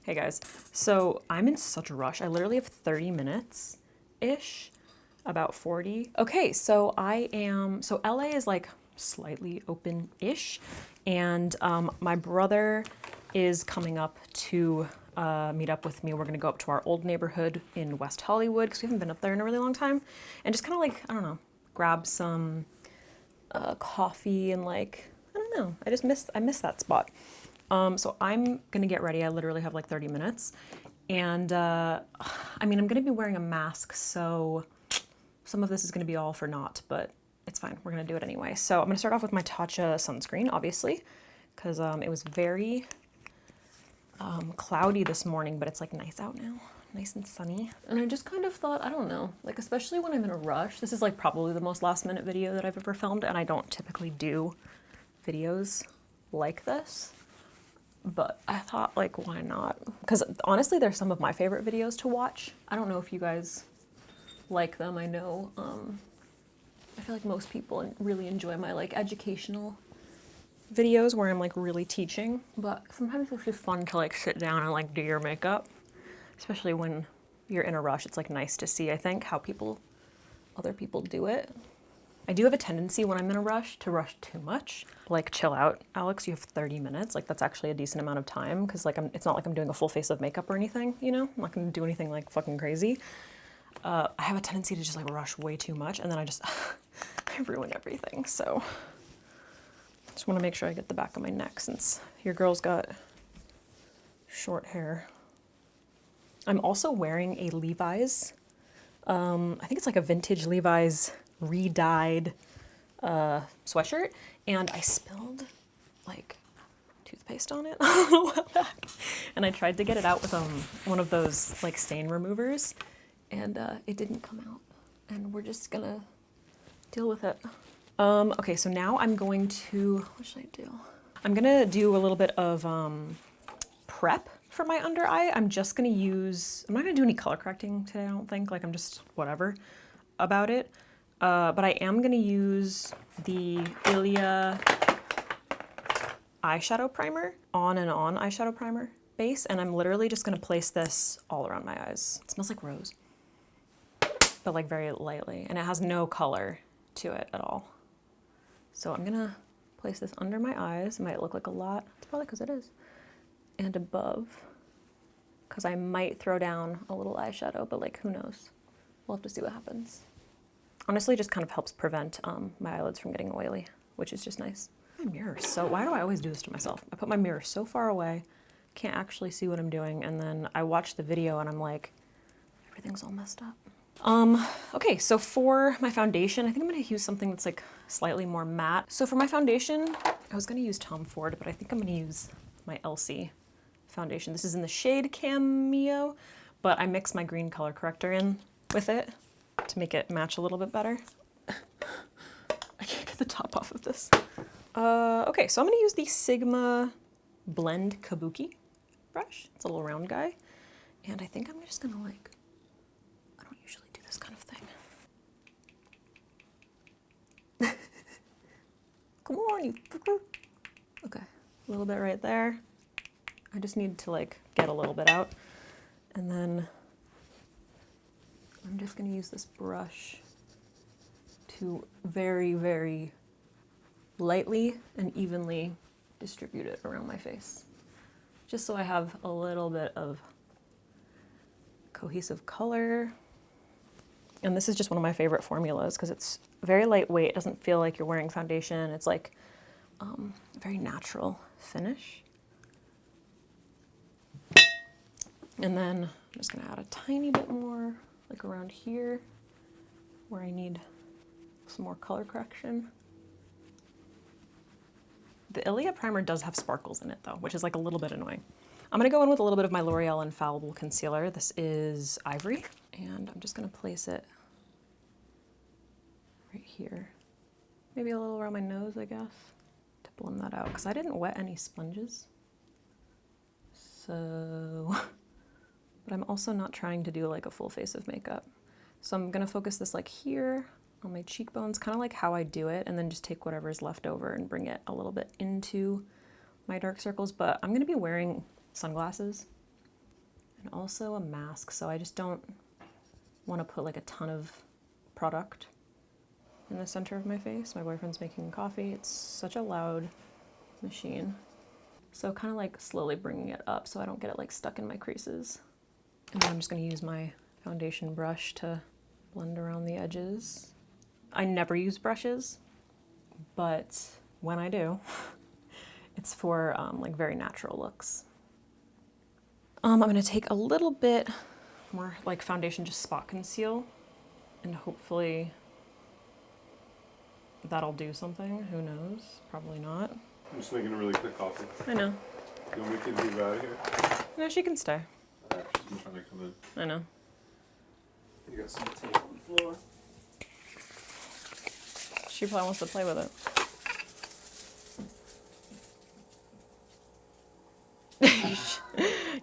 Hey guys, so I'm in such a rush. I literally have 30 minutes-ish, about 40. Okay, so so LA is like slightly open-ish, and my brother is coming up to meet up with me. We're gonna go up to our old neighborhood in West Hollywood, because we haven't been up there in a really long time, and just kind of like, I don't know, grab some coffee and like, I don't know, I miss that spot. So I'm gonna get ready. I literally have like 30 minutes. And I mean, I'm gonna be wearing a mask, so some of this is gonna be all for naught, but it's fine. We're gonna do it anyway. So I'm gonna start off with my Tatcha sunscreen, obviously, because it was very cloudy this morning, but it's like nice out now, nice and sunny. And I just kind of thought, I don't know, like especially when I'm in a rush, this is like probably the most last minute video that I've ever filmed, and I don't typically do videos like this. But I thought, like, why not? Because honestly, they're some of my favorite videos to watch. I don't know if you guys like them. I know, I feel like most people really enjoy my, like, educational videos where I'm, like, really teaching. But sometimes it's just fun to, like, sit down and, like, do your makeup. Especially when you're in a rush. It's, like, nice to see, I think, how other people do it. I do have a tendency when I'm in a rush to rush too much. Like, chill out, Alex, you have 30 minutes. Like, that's actually a decent amount of time, because like it's not like I'm doing a full face of makeup or anything, you know? I'm not gonna do anything like fucking crazy. I have a tendency to just like rush way too much, and then I just, I ruin everything. So I just wanna make sure I get the back of my neck, since your girl's got short hair. I'm also wearing a Levi's, I think it's like a vintage Levi's re-dyed sweatshirt, and I spilled like toothpaste on it and I tried to get it out with one of those like stain removers, and it didn't come out, and we're just gonna deal with it. Okay, so now I'm going to, what should I do? I'm gonna do a little bit of prep for my under eye. I'm not gonna do any color correcting today, I don't think. Like, I'm just whatever about it. But I am gonna use the Ilia eyeshadow primer, on and on eyeshadow primer base, and I'm literally just gonna place this all around my eyes. It smells like rose, but like very lightly, and it has no color to it at all. So I'm gonna place this under my eyes. It might look like a lot. It's probably because it is. And above, because I might throw down a little eyeshadow, but like, who knows? We'll have to see what happens. Honestly, it just kind of helps prevent my eyelids from getting oily, which is just nice. My mirror, why do I always do this to myself? I put my mirror so far away, can't actually see what I'm doing, and then I watch the video and I'm like, everything's all messed up. Okay, so for my foundation, I think I'm gonna use something that's like slightly more matte. So for my foundation, I was gonna use Tom Ford, but I think I'm gonna use my Elsie foundation. This is in the shade Cameo, but I mixed my green color corrector in with it to make it match a little bit better. I can't get the top off of this. Okay, so I'm gonna use the Sigma Blend Kabuki brush. It's a little round guy. And I think I'm just gonna like, I don't usually do this kind of thing. Come on, you fucker. Okay, a little bit right there. I just need to like get a little bit out. And then I'm just gonna use this brush to very, very lightly and evenly distribute it around my face. Just so I have a little bit of cohesive color. And this is just one of my favorite formulas because it's very lightweight. It doesn't feel like you're wearing foundation. It's like a very natural finish. And then I'm just gonna add a tiny bit more, like around here, where I need some more color correction. The Ilia primer does have sparkles in it though, which is like a little bit annoying. I'm gonna go in with a little bit of my L'Oreal Infallible Concealer. This is Ivory, and I'm just gonna place it right here. Maybe a little around my nose, I guess, to blend that out, because I didn't wet any sponges. So, but I'm also not trying to do like a full face of makeup. So I'm gonna focus this like here on my cheekbones, kind of like how I do it, and then just take whatever's left over and bring it a little bit into my dark circles. But I'm gonna be wearing sunglasses and also a mask, so I just don't want to put like a ton of product in the center of my face. My boyfriend's making coffee. It's such a loud machine. So kind of like slowly bringing it up so I don't get it like stuck in my creases. And then I'm just going to use my foundation brush to blend around the edges. I never use brushes, but when I do, it's for like very natural looks. I'm going to take a little bit more like foundation, just spot conceal, and hopefully that'll do something. Who knows? Probably not. I'm just making a really quick coffee. I know. You want me to move out of here? No, she can stay. She's been trying to come in. I know. You got some tape on the floor. She probably wants to play with it.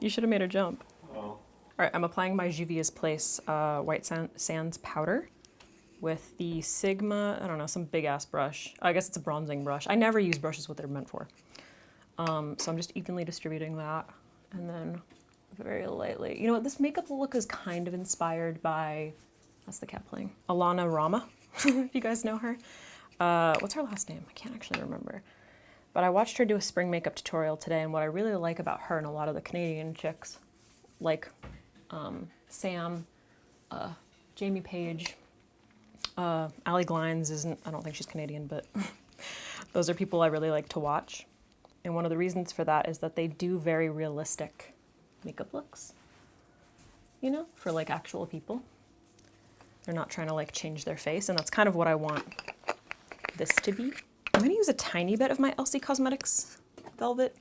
You should have made her jump. Oh. All right, I'm applying my Juvia's Place White Sands powder with the Sigma, I don't know, some big ass brush. I guess it's a bronzing brush. I never use brushes what they're meant for. So I'm just evenly distributing that, and then very lightly. You know what, this makeup look is kind of inspired by, that's the cat playing, Alana Rama, if you guys know her. What's her last name? I can't actually remember. But I watched her do a spring makeup tutorial today, and what I really like about her and a lot of the Canadian chicks, like Sam, Jamie Page, Allie Glines isn't, I don't think she's Canadian, but those are people I really like to watch. And one of the reasons for that is that they do very realistic makeup looks, you know, for like actual people. They're not trying to like change their face, and that's kind of what I want this to be. I'm gonna use a tiny bit of my LC Cosmetics Velvet.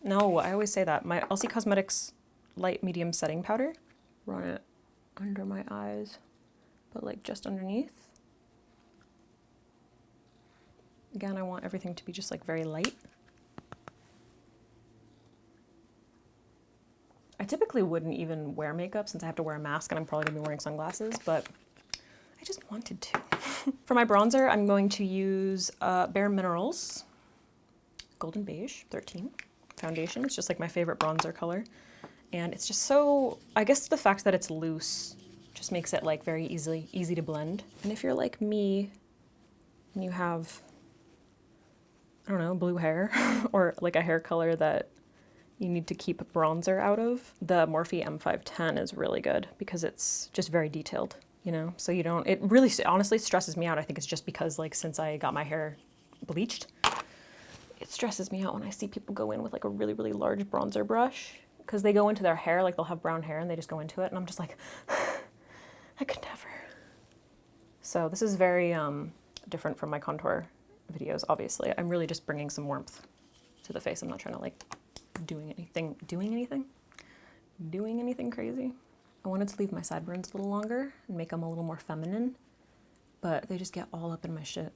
No, I always say that. My LC Cosmetics light medium setting powder. Run it under my eyes, but like just underneath. Again, I want everything to be just like very light. I typically wouldn't even wear makeup since I have to wear a mask and I'm probably gonna be wearing sunglasses, but I just wanted to. For my bronzer, I'm going to use Bare Minerals Golden Beige 13 foundation. It's just like my favorite bronzer color. And it's just so, I guess the fact that it's loose just makes it like very easy to blend. And if you're like me and you have, I don't know, blue hair or like a hair color that you need to keep bronzer out of, the Morphe M510 is really good because it's just very detailed, you know? So you don't, it really honestly stresses me out. I think it's just because like since I got my hair bleached, it stresses me out when I see people go in with like a really, really large bronzer brush because they go into their hair, like they'll have brown hair and they just go into it and I'm just like, I could never. So this is very different from my contour videos, obviously. I'm really just bringing some warmth to the face. I'm not trying to like doing anything crazy. I wanted to leave my sideburns a little longer and make them a little more feminine, but they just get all up in my shit.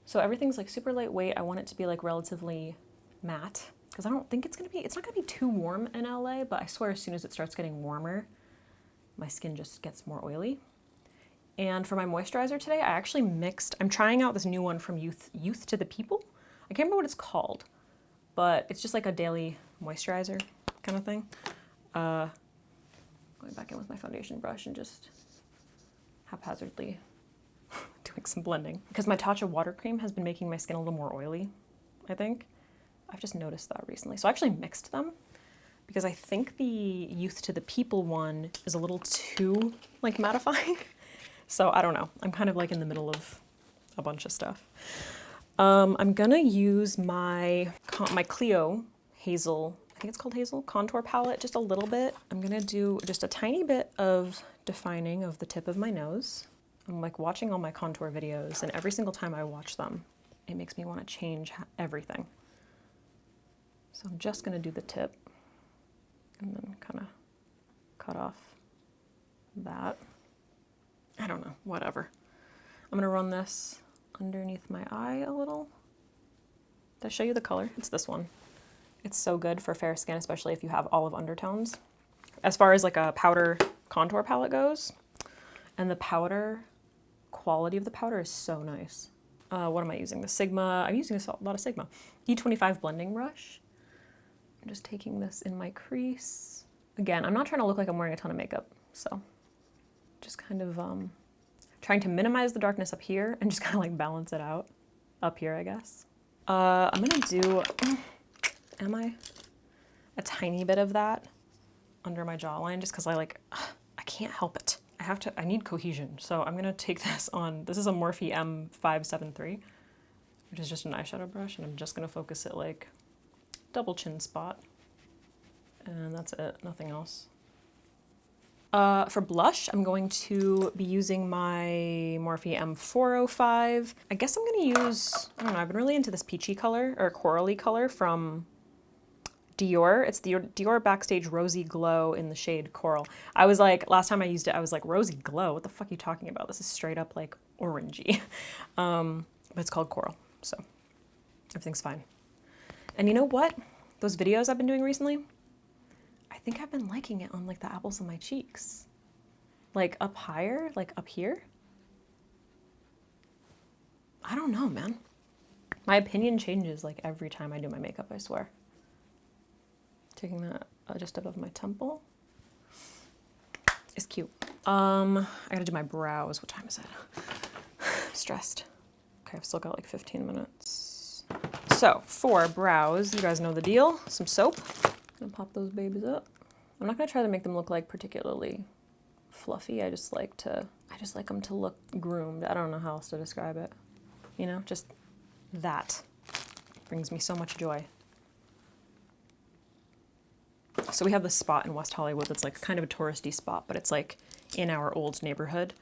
So everything's like super lightweight. I want it to be like relatively matte because I don't think it's not gonna be too warm in LA, but I swear as soon as it starts getting warmer, my skin just gets more oily. And for my moisturizer today, I actually mixed, I'm trying out this new one from Youth to the People. I can't remember what it's called, but it's just like a daily moisturizer kind of thing. Going back in with my foundation brush and just haphazardly doing some blending. Because my Tatcha water cream has been making my skin a little more oily, I think. I've just noticed that recently. So I actually mixed them because I think the Youth to the People one is a little too like mattifying. So I don't know. I'm kind of like in the middle of a bunch of stuff. I'm gonna use my Clio Hazel, I think it's called Hazel, contour palette just a little bit. I'm gonna do just a tiny bit of defining of the tip of my nose. I'm like watching all my contour videos and every single time I watch them, it makes me wanna change everything. So I'm just gonna do the tip and then kind of cut off that. I don't know, whatever. I'm gonna run this underneath my eye a little. Did I show you the color? It's this one. It's so good for fair skin, especially if you have olive undertones. As far as like a powder contour palette goes, and the powder, quality of the powder is so nice. What am I using? The Sigma, I'm using a lot of Sigma. D25 blending brush. I'm just taking this in my crease Again, I'm not trying to look like I'm wearing a ton of makeup, so just kind of trying to minimize the darkness up here and just kind of like balance it out up here, I guess. I'm gonna do, a tiny bit of that under my jawline just because I can't help it. I need cohesion. So I'm gonna take this on, this is a Morphe M573, which is just an eyeshadow brush, and I'm just gonna focus it like double chin spot. And that's it, nothing else. For blush, I'm going to be using my Morphe M405. I guess I'm gonna use, I don't know, I've been really into this peachy color, or corally color from Dior. It's the Dior Backstage Rosy Glow in the shade Coral. I was like, last time I used it, I was like, Rosy Glow? What the fuck are you talking about? This is straight up like orangey. But it's called Coral, so everything's fine. And you know what? Those videos I've been doing recently, I think I've been liking it on like the apples of my cheeks. Like up higher, like up here. I don't know, man. My opinion changes like every time I do my makeup, I swear. Taking that just above my temple is cute. I gotta do my brows. What time is it? I'm stressed. Okay, I've still got like 15 minutes. So for brows, you guys know the deal. Some soap. Gonna pop those babies up. I'm not gonna try to make them look like particularly fluffy. I just like them to look groomed. I don't know how else to describe it. You know, just that brings me so much joy. So we have this spot in West Hollywood that's like kind of a touristy spot, but it's like in our old neighborhood.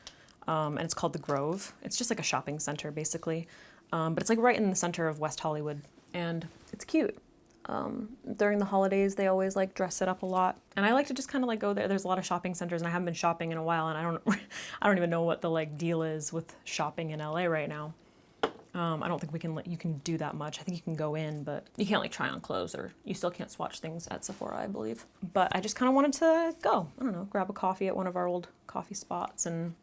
And it's called the Grove. It's just like a shopping center basically. But it's like right in the center of West Hollywood, and it's cute. During the holidays, they always like dress it up a lot. And I like to just kind of like go there. There's a lot of shopping centers, and I haven't been shopping in a while, and I don't even know what the like deal is with shopping in LA right now. I don't think you can do that much. I think you can go in, but you can't like try on clothes, or you still can't swatch things at Sephora, I believe. But I just kind of wanted to go, I don't know, grab a coffee at one of our old coffee spots and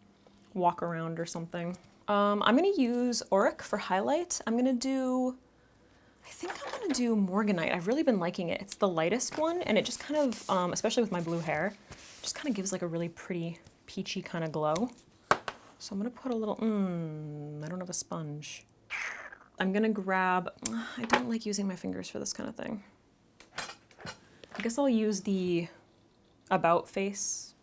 walk around or something. I'm gonna use Auric for highlight. I think I'm gonna do Morganite. I've really been liking it. It's the lightest one, and it just kind of, especially with my blue hair, just kind of gives like a really pretty peachy kind of glow. So I'm gonna put a little, I don't have a sponge. I'm gonna grab, I don't like using my fingers for this kind of thing. I guess I'll use the About Face,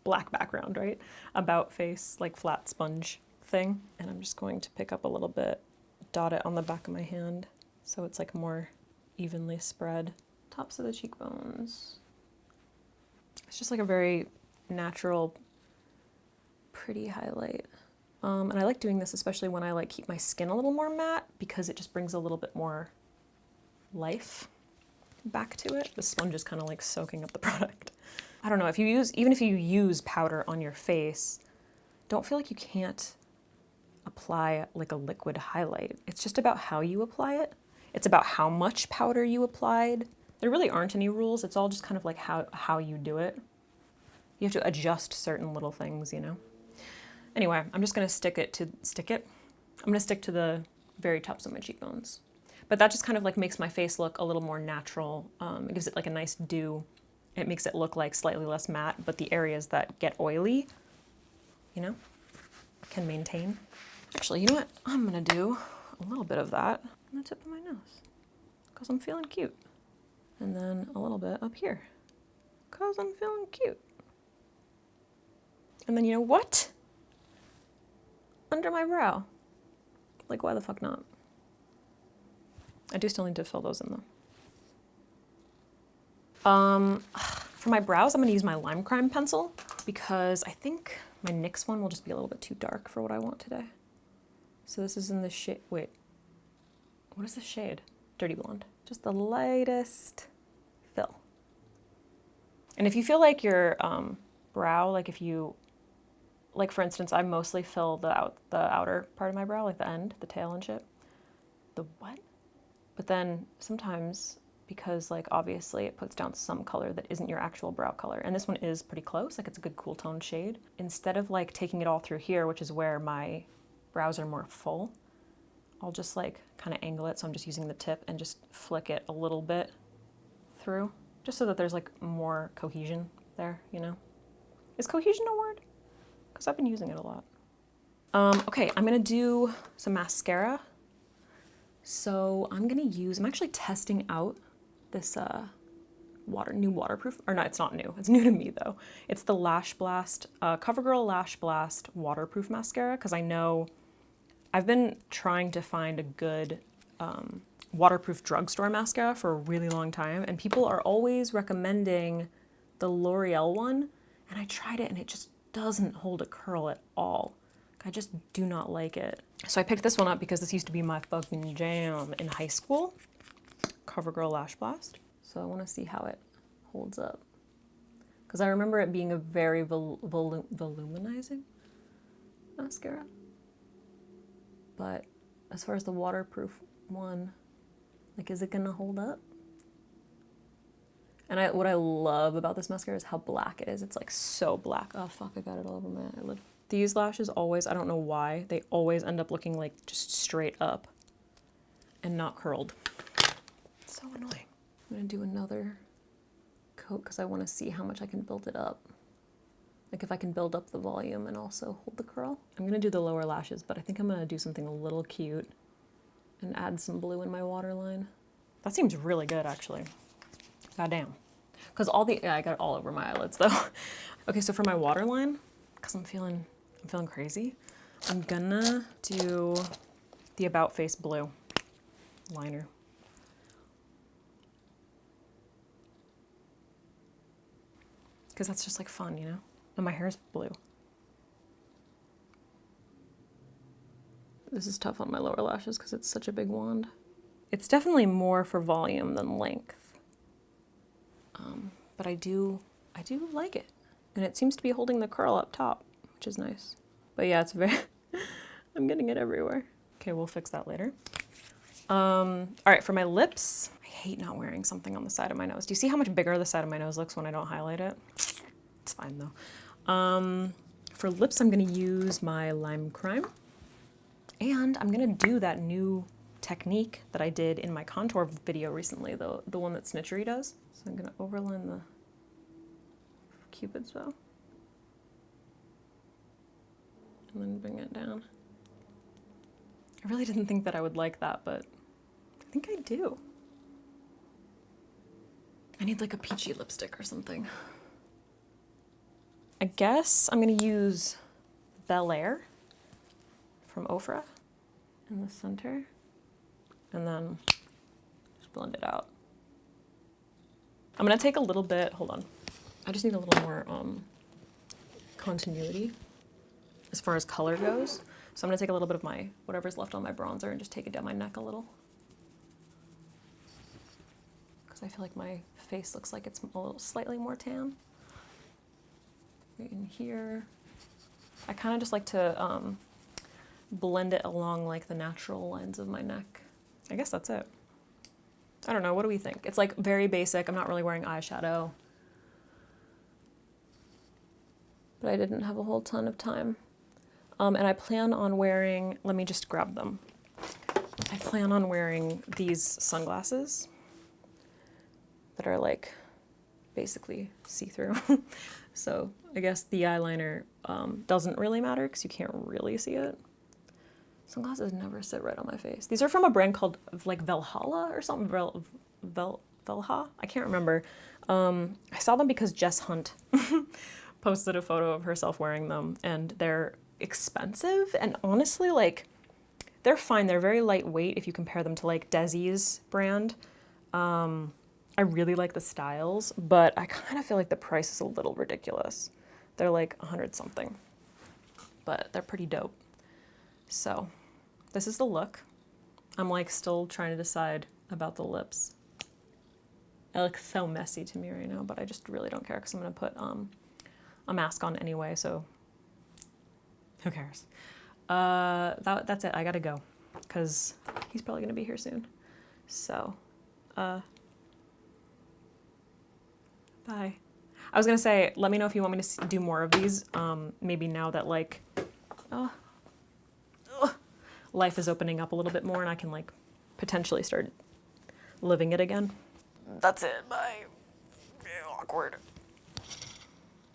black background, right? About Face, like flat sponge thing. And I'm just going to pick up a little bit, dot it on the back of my hand, so it's like more evenly spread. Tops of the cheekbones. It's just like a very natural, pretty highlight. And I like doing this especially when I like keep my skin a little more matte, because it just brings a little bit more life back to it. The sponge is kind of like soaking up the product. I don't know, even if you use powder on your face, don't feel like you can't apply like a liquid highlight. It's just about how you apply it. It's about how much powder you applied. There really aren't any rules. It's all just kind of like how you do it. You have to adjust certain little things, you know? Anyway, I'm just gonna stick to the very tops of my cheekbones. But that just kind of like makes my face look a little more natural. It gives it like a nice dew. It makes it look like slightly less matte, but the areas that get oily, you know, can maintain. Actually, you know what? I'm gonna do a little bit of that on the tip of my nose, because I'm feeling cute. And then a little bit up here, because I'm feeling cute. And then you know what? Under my brow. Like, why the fuck not? I do still need to fill those in though. For my brows, I'm gonna use my Lime Crime pencil, because I think my NYX one will just be a little bit too dark for what I want today. So this is in the shade, wait, what is this shade? Dirty Blonde. Just the lightest fill. And if you feel like your brow, like if you, like for instance, I mostly fill the outer part of my brow, like the end, the tail and shit. The what? But then sometimes, because like obviously it puts down some color that isn't your actual brow color, and this one is pretty close, like it's a good cool tone shade. Instead of like taking it all through here, which is where my brows are more full, I'll just like kind of angle it, so I'm just using the tip and just flick it a little bit through. just so that there's like more cohesion there, you know? Is cohesion a word? Because I've been using it a lot. Okay, I'm gonna do some mascara. So I'm actually testing out this new waterproof, or no, it's not new. It's new to me though. It's the LASHBLAST, CoverGirl LASHBLAST waterproof mascara, because I know I've been trying to find a good waterproof drugstore mascara for a really long time, and people are always recommending the L'Oreal one, and I tried it and it just doesn't hold a curl at all. I just do not like it. So I picked this one up because this used to be my fucking jam in high school. CoverGirl LASHBLAST. So I want to see how it holds up. Because I remember it being a very voluminizing mascara. But as far as the waterproof one, like, is it gonna hold up? And what I love about this mascara is how black it is. It's like so black. Oh fuck, I got it all over my eyelid. These lashes always, I don't know why, they always end up looking like just straight up and not curled. It's so annoying. I'm gonna do another coat because I want to see how much I can build it up. Like if I can build up the volume and also hold the curl. I'm gonna do the lower lashes, but I think I'm gonna do something a little cute and add some blue in my waterline. That seems really good actually. Goddamn. Because I got it all over my eyelids though. Okay, so for my waterline, because I'm feeling crazy, I'm gonna do the About Face Blue liner. Because that's just like fun, you know? And my hair is blue. This is tough on my lower lashes because it's such a big wand. It's definitely more for volume than length. But I do like it. And it seems to be holding the curl up top, which is nice. But yeah, it's very, I'm getting it everywhere. Okay, we'll fix that later. All right, for my lips, I hate not wearing something on the side of my nose. Do you see how much bigger the side of my nose looks when I don't highlight it? It's fine though. For lips, I'm gonna use my Lime Crime. And I'm gonna do that new technique that I did in my contour video recently, the one that Snitchery does. So I'm gonna overline the Cupid's bow. And then bring it down. I really didn't think that I would like that, but I think I do. I need like a peachy lipstick or something. I guess I'm gonna use Velour from Ofra in the center, and then just blend it out. I'm gonna take a little bit, hold on. I just need a little more continuity as far as color goes. So I'm gonna take a little bit of my, whatever's left on my bronzer and just take it down my neck a little. Because I feel like my face looks like it's a little slightly more tan. Right in here. I kind of just like to blend it along like the natural lines of my neck. I guess that's it. I don't know, what do we think? It's like very basic. I'm not really wearing eyeshadow. But I didn't have a whole ton of time. And I plan on wearing, let me just grab them. I plan on wearing these sunglasses that are like basically see-through. So I guess the eyeliner doesn't really matter because you can't really see it. Sunglasses never sit right on my face. These are from a brand called like Valhalla or something. Velha? I can't remember. I saw them because Jess Hunt posted a photo of herself wearing them, and they're expensive, and honestly, like, they're fine. They're very lightweight if you compare them to like Desi's brand. I really like the styles, but I kind of feel like the price is a little ridiculous. They're like 100 something, but they're pretty dope. So this is the look. I'm like still trying to decide about the lips. It looks so messy to me right now, but I just really don't care because I'm gonna put a mask on anyway, so who cares? That's it. I gotta go because he's probably gonna be here soon. So, bye. I was gonna say, let me know if you want me to do more of these. Maybe now that like, life is opening up a little bit more and I can like potentially start living it again. That's it. Bye. awkward.